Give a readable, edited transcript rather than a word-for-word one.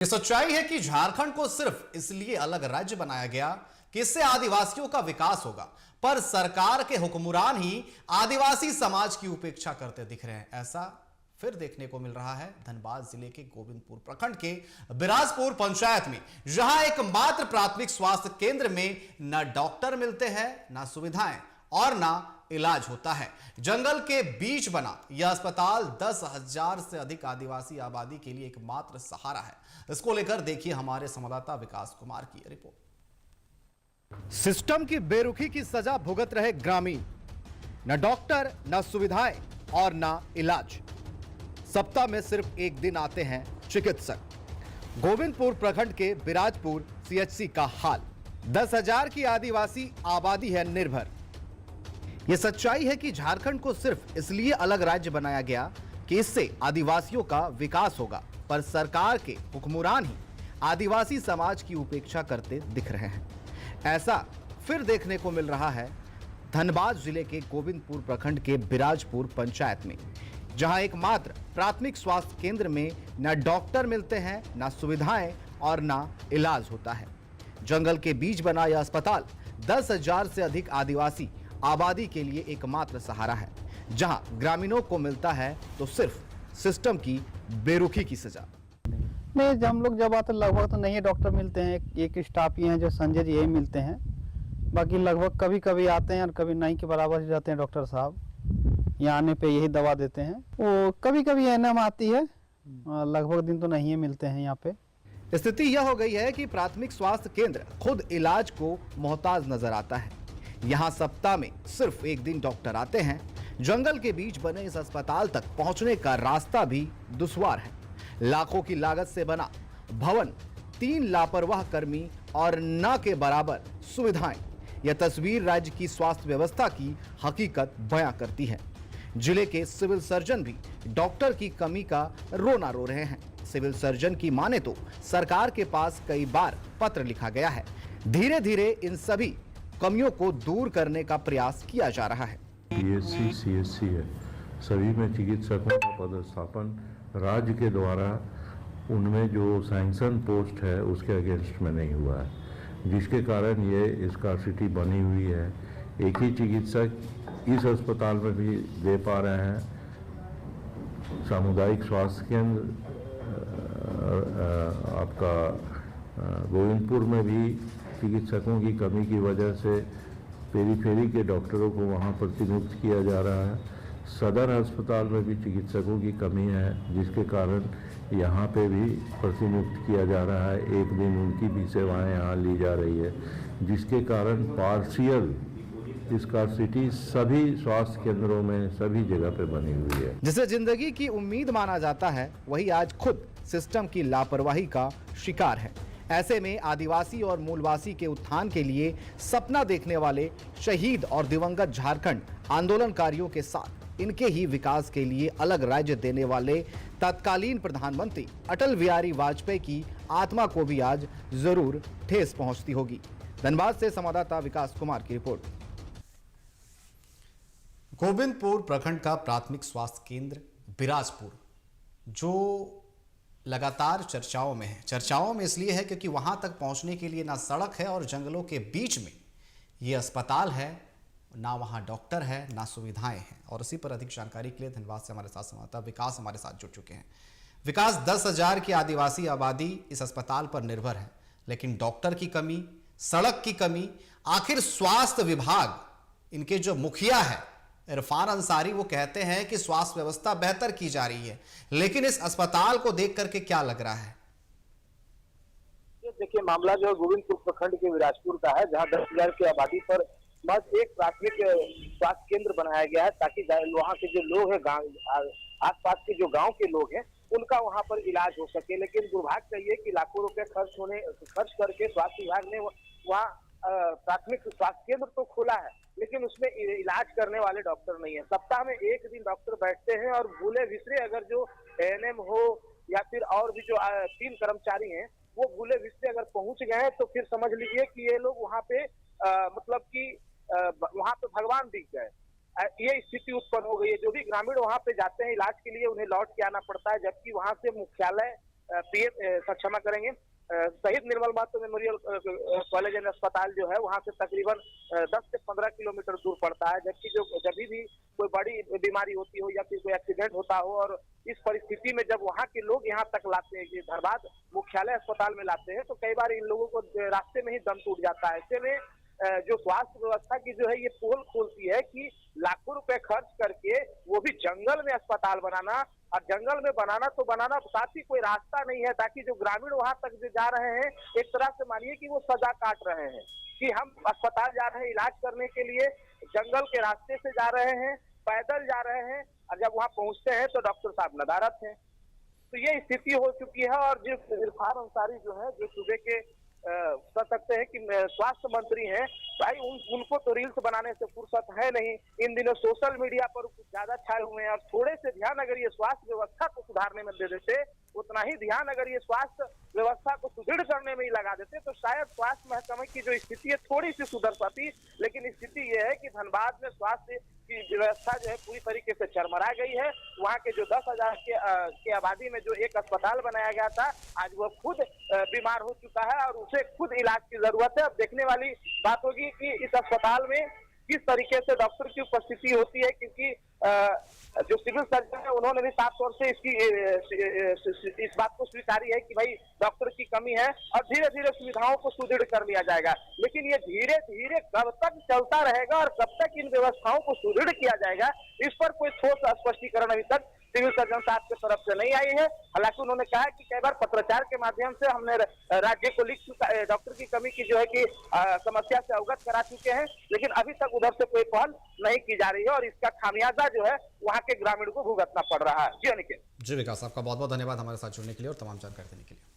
ये सच्चाई है कि झारखंड को सिर्फ इसलिए अलग राज्य बनाया गया कि इससे आदिवासियों का विकास होगा, पर सरकार के हुक्मरान ही आदिवासी समाज की उपेक्षा करते दिख रहे हैं। ऐसा फिर देखने को मिल रहा है धनबाद जिले के गोविंदपुर प्रखंड के बिराजपुर पंचायत में, जहां एकमात्र प्राथमिक स्वास्थ्य केंद्र में न डॉक्टर मिलते हैं, न सुविधाएं और ना इलाज होता है। जंगल के बीच बना यह अस्पताल 10,000 से अधिक आदिवासी आबादी के लिए एकमात्र सहारा है। इसको लेकर देखिए हमारे संवाददाता विकास कुमार की रिपोर्ट। सिस्टम की बेरुखी की सजा भुगत रहे ग्रामीण, न डॉक्टर, न सुविधाएं और न इलाज। सप्ताह में सिर्फ एक दिन आते हैं चिकित्सक। गोविंदपुर प्रखंड के बिराजपुर सीएचसी का हाल, 10,000 की आदिवासी आबादी है निर्भर। यह सच्चाई है कि झारखंड को सिर्फ इसलिए अलग राज्य बनाया गया कि इससे आदिवासियों का विकास होगा, पर सरकार के हुक्मरान ही आदिवासी समाज की उपेक्षा करते दिख रहे हैं। ऐसा फिर देखने को मिल रहा है धनबाद जिले के गोविंदपुर प्रखंड के बिराजपुर पंचायत में, जहां एकमात्र प्राथमिक स्वास्थ्य केंद्र में न डॉक्टर मिलते हैं, न सुविधाएं और न इलाज होता है। जंगल के बीच बना यह अस्पताल 10,000 से अधिक आदिवासी आबादी के लिए एकमात्र सहारा है, जहां ग्रामीणों को मिलता है तो सिर्फ सिस्टम की बेरुखी की सजा। नहीं, हम लोग जब आते लगभग तो नहीं है डॉक्टर मिलते हैं। एक स्टाफ ही हैं जो संजय जी, यही मिलते हैं। बाकी लगभग कभी कभी आते हैं और कभी नहीं के बराबर ही रहते हैं डॉक्टर साहब। यहाँ आने पे यही दवा देते हैं। वो कभी कभी एनएम आती है, लगभग दिन तो नहीं है मिलते हैं यहाँ पे। स्थिति यह हो गई है कि प्राथमिक स्वास्थ्य केंद्र खुद इलाज को मोहताज नजर आता है। यहाँ सप्ताह में सिर्फ एक दिन डॉक्टर आते हैं। जंगल के बीच बने इस अस्पताल तक पहुंचने का रास्ता भी दुश्वार है। लाखों की लागत से बना भवन, 3 लापरवाह कर्मी और न के बराबर सुविधाएं। यह तस्वीर राज्य की स्वास्थ्य व्यवस्था की हकीकत बयां करती है। जिले के सिविल सर्जन भी डॉक्टर की कमी का रोना रो रहे हैं। सिविल सर्जन की माने तो सरकार के पास कई बार पत्र लिखा गया है। धीरे धीरे इन सभी कमियों को दूर करने का प्रयास किया जा रहा है। पीएचसी सीएचसी है, सभी में चिकित्सकों का पदस्थापन राज्य के द्वारा उनमें जो सैंक्शन पोस्ट है उसके अगेंस्ट में नहीं हुआ है, जिसके कारण ये स्कार्सिटी बनी हुई है। एक ही चिकित्सक इस अस्पताल में भी दे पा रहे हैं। सामुदायिक स्वास्थ्य केंद्र आपका गोविंदपुर में भी चिकित्सकों की कमी की वजह से पेरीफेरी के डॉक्टरों को वहां प्रतिनियुक्त किया जा रहा है। सदर अस्पताल में भी चिकित्सकों की कमी है, जिसके कारण यहाँ पे भी प्रतिनियुक्त किया जा रहा है। एक दिन उनकी भी सेवाएं यहाँ ली जा रही है, जिसके कारण पार्शियल स्कार्सिटी सभी स्वास्थ्य केंद्रों में सभी जगह पे बनी हुई है। जिसे जिंदगी की उम्मीद माना जाता है, वही आज खुद सिस्टम की लापरवाही का शिकार है। ऐसे में आदिवासी और मूलवासी के उत्थान के लिए सपना देखने वाले शहीद और दिवंगत झारखंड आंदोलनकारियों के साथ इनके ही विकास के लिए अलग राज्य देने वाले तत्कालीन प्रधानमंत्री अटल बिहारी वाजपेयी की आत्मा को भी आज जरूर ठेस पहुंचती होगी। धनबाद से संवाददाता विकास कुमार की रिपोर्ट। गोविंदपुर प्रखंड का प्राथमिक स्वास्थ्य केंद्र बिराजपुर, जो लगातार चर्चाओं में है। चर्चाओं में इसलिए है क्योंकि वहां तक पहुंचने के लिए ना सड़क है और जंगलों के बीच में ये अस्पताल है, ना वहां डॉक्टर है, ना सुविधाएं हैं। और इसी पर अधिक जानकारी के लिए धनबाद से हमारे साथ संवाददाता विकास हमारे साथ जुड़ चुके हैं। विकास, 10,000 की आदिवासी आबादी इस अस्पताल पर निर्भर है, लेकिन डॉक्टर की कमी, सड़क की कमी, आखिर स्वास्थ्य विभाग इनके जो मुखिया है इरफान अंसारी, वो कहते हैं कि स्वास्थ्य व्यवस्था बेहतर की जा रही है, लेकिन इस अस्पताल को देख करके क्या लग रहा है? ये देखिए, मामला जो गोविंदपुर प्रखंड के बिराजपुर का है, जहां 10,000 की आबादी पर बस एक प्राथमिक स्वास्थ्य केंद्र बनाया गया है, ताकि वहाँ के जो लोग हैं, आसपास के जो गांव के लोग हैं, उनका वहां पर इलाज हो सके। लेकिन दुर्भाग्य चाहिए कि लाखों रुपए खर्च करके स्वास्थ्य विभाग ने वहाँ प्राथमिक स्वास्थ्य केंद्र तो खोला है, लेकिन उसमें इलाज करने वाले डॉक्टर नहीं है। सप्ताह में एक दिन डॉक्टर बैठते हैं और भूले विसरे अगर जो एएनएम हो या फिर और भी जो 3 कर्मचारी हैं, वो भूले विसरे अगर पहुंच गए तो फिर समझ लीजिए कि ये लोग वहाँ पे मतलब कि वहाँ पे भगवान दिख गए। ये स्थिति उत्पन्न हो गई है। जो भी ग्रामीण वहाँ पे जाते हैं इलाज के लिए, उन्हें लौट के आना पड़ता है, जबकि वहाँ से मुख्यालय क्षमा करेंगे, शहीद निर्मल महतो मेमोरियल कॉलेज एंड अस्पताल जो है वहां से तकरीबन 10 से 15 किलोमीटर दूर पड़ता है। जबकि जो जब भी कोई बड़ी बीमारी होती हो या फिर कोई एक्सीडेंट होता हो और इस परिस्थिति में जब वहां के लोग यहाँ तक लाते हैं, कि धनबाद मुख्यालय अस्पताल में लाते हैं, तो कई बार इन लोगों को रास्ते में ही दम टूट जाता है। ऐसे में जो स्वास्थ्य व्यवस्था की जो है ये पोल खोलती है कि लाखों रुपए खर्च करके वो भी जंगल में अस्पताल बनाना, और जंगल में बनाना तो बनाना, साथ ही कोई रास्ता नहीं है ताकि जो ग्रामीण वहां तक जो जा रहे हैं एक तरह से मानिए कि वो सजा काट रहे हैं कि हम अस्पताल जा रहे हैं इलाज करने के लिए, जंगल के रास्ते से जा रहे हैं, पैदल जा रहे हैं, और जब वहां पहुंचते हैं तो डॉक्टर साहब नदारत हैं। तो ये स्थिति हो चुकी है। और जो इरफान अंसारी जो है, जो सूबे के कह सकते हैं कि स्वास्थ्य मंत्री हैं, भाई उनको तो रील्स बनाने से फुर्सत है नहीं। इन दिनों सोशल मीडिया पर कुछ ज्यादा छाए हुए हैं, और थोड़े से ध्यान अगर ये स्वास्थ्य व्यवस्था को सुधारने में दे देते, उतना ही ध्यान अगर ये स्वास्थ्य व्यवस्था को सुदृढ़ करने में ही लगा देते, तो शायद स्वास्थ्य महकमे की जो स्थिति है थोड़ी सी सुधर पाती। लेकिन स्थिति ये है कि धनबाद में स्वास्थ्य की व्यवस्था जो है पूरी तरीके से चरमरा गई है। वहाँ के जो 10,000 के आबादी में जो एक अस्पताल बनाया गया था, आज वो खुद बीमार हो चुका है और उसे खुद इलाज की जरूरत है। अब देखने वाली बात होगी कि इस अस्पताल में किस तरीके से डॉक्टर की उपस्थिति होती है, क्योंकि जो सिविल सर्जन है उन्होंने भी साफ तौर से इस बात को स्वीकारी है कि भाई डॉक्टर की कमी है और धीरे धीरे सुविधाओं को सुदृढ़ कर लिया जाएगा। लेकिन ये धीरे धीरे कब तक चलता रहेगा और कब तक इन व्यवस्थाओं को सुदृढ़ किया जाएगा, इस पर कोई ठोस स्पष्टीकरण अभी तक सिविल सर्जन साहब की तरफ से नहीं आई है। हालांकि उन्होंने कहा कि कई बार पत्राचार के माध्यम से हमने राज्य को लिख चुका, डॉक्टर की कमी की जो है कि समस्या से अवगत करा चुके हैं, लेकिन अभी तक उधर से कोई पहल नहीं की जा रही है और इसका खामियाजा जो है वहां के ग्रामीण को भुगतना पड़ रहा है। जी अनिकेत। जी विकास, आपका बहुत बहुत धन्यवाद हमारे साथ जुड़ने के लिए और तमाम जानकारी देने के लिए।